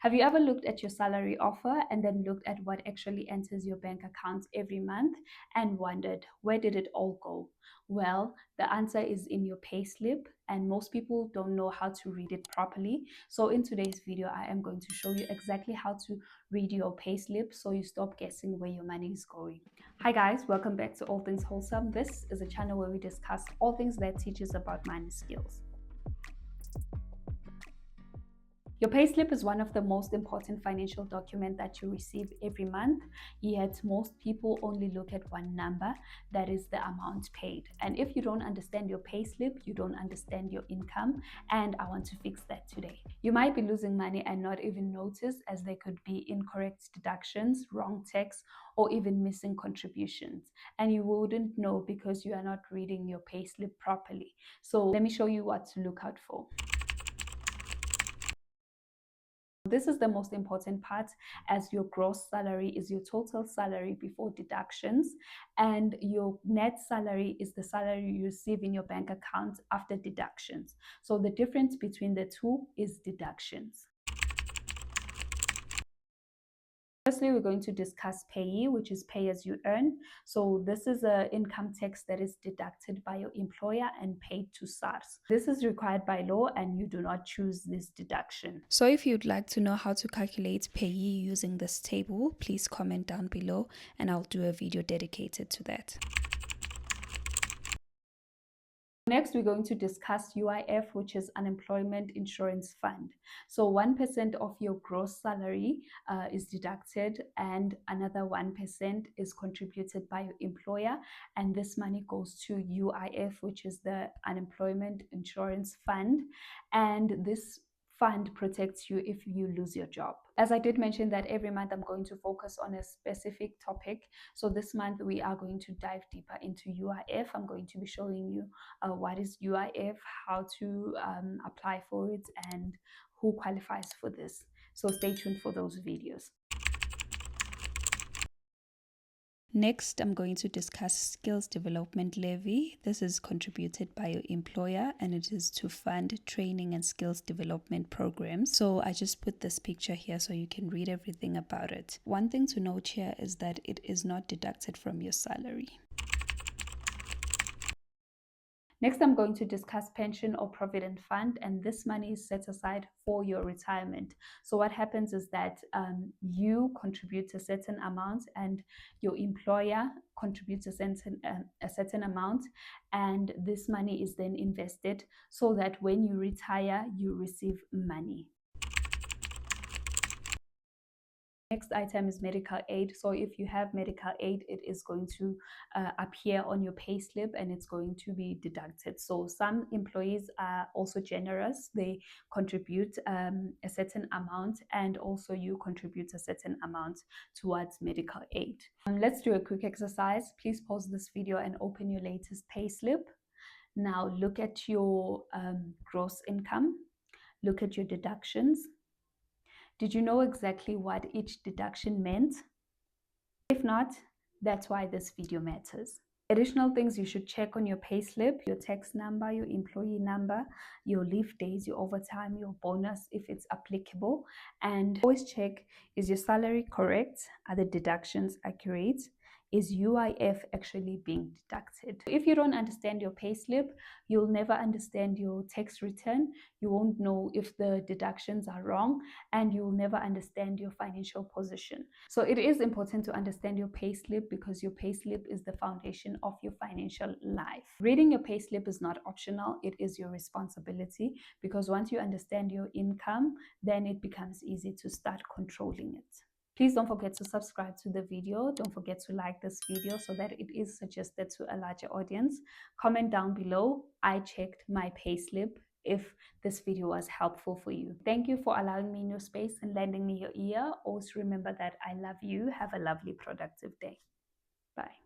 Have you ever looked at your salary offer and then looked at what actually enters your bank account every month and wondered, where did it all go? Well, the answer is in your payslip, and most people don't know how to read it properly. So in today's video, I am going to show you exactly how to read your payslip so you stop guessing where your money is going. Hi guys, welcome back to All Things Wholesome. This is a channel where we discuss all things that teaches about money skills. Your payslip is one of the most important financial documents that you receive every month, yet most people only look at one number, that is the amount paid. And if you don't understand your payslip, you don't understand your income, and I want to fix that today. You might be losing money and not even notice, as there could be incorrect deductions, wrong tax, or even missing contributions. And you wouldn't know because you are not reading your payslip properly. So let me show you what to look out for. This is the most important part, as your gross salary is your total salary before deductions, and your net salary is the salary you receive in your bank account after deductions. So the difference between the two is deductions. Firstly, we're going to discuss PAYE, which is pay as you earn. So this is an income tax that is deducted by your employer and paid to SARS. This is required by law and you do not choose this deduction. So if you'd like to know how to calculate PAYE using this table, please comment down below and I'll do a video dedicated to that. Next, we're going to discuss UIF, which is Unemployment Insurance Fund. So 1% of your gross salary is deducted, and another 1% is contributed by your employer, and this money goes to UIF, which is the Unemployment Insurance Fund, and this fund protects you if you lose your job. As I did mention that every month I'm going to focus on a specific topic. So this month we are going to dive deeper into UIF. I'm going to be showing you what is UIF, how to apply for it, and who qualifies for this. So stay tuned for those videos. Next, I'm going to discuss Skills Development Levy. This is contributed by your employer and it is to fund training and skills development programs. So I just put this picture here so you can read everything about it. One thing to note here is that it is not deducted from your salary. Next, I'm going to discuss pension or provident fund, and this money is set aside for your retirement. So what happens is that you contribute a certain amount and your employer contributes a certain amount, and this money is then invested so that when you retire, you receive money. Next item is medical aid. So if you have medical aid, it is going to appear on your payslip and it's going to be deducted. So some employees are also generous. They contribute a certain amount, and also you contribute a certain amount towards medical aid. Let's do a quick exercise. Please pause this video and open your latest payslip. Now look at your gross income. Look at your deductions. Did you know exactly what each deduction meant? If not, that's why this video matters. Additional things you should check on your payslip: your tax number, your employee number, your leave days, your overtime, your bonus if it's applicable. And always check, is your salary correct? Are the deductions accurate? Is UIF actually being deducted? If you don't understand your payslip, you'll never understand your tax return. You won't know if the deductions are wrong, and you'll never understand your financial position. So it is important to understand your payslip because your payslip is the foundation of your financial life. Reading your payslip is not optional, it is your responsibility, because once you understand your income, then it becomes easy to start controlling it. Please don't forget to subscribe to the video. Don't forget to like this video so that it is suggested to a larger audience. Comment down below, I checked my payslip, if this video was helpful for you. Thank you for allowing me in your space and lending me your ear. Always remember that I love you. Have a lovely, productive day. Bye.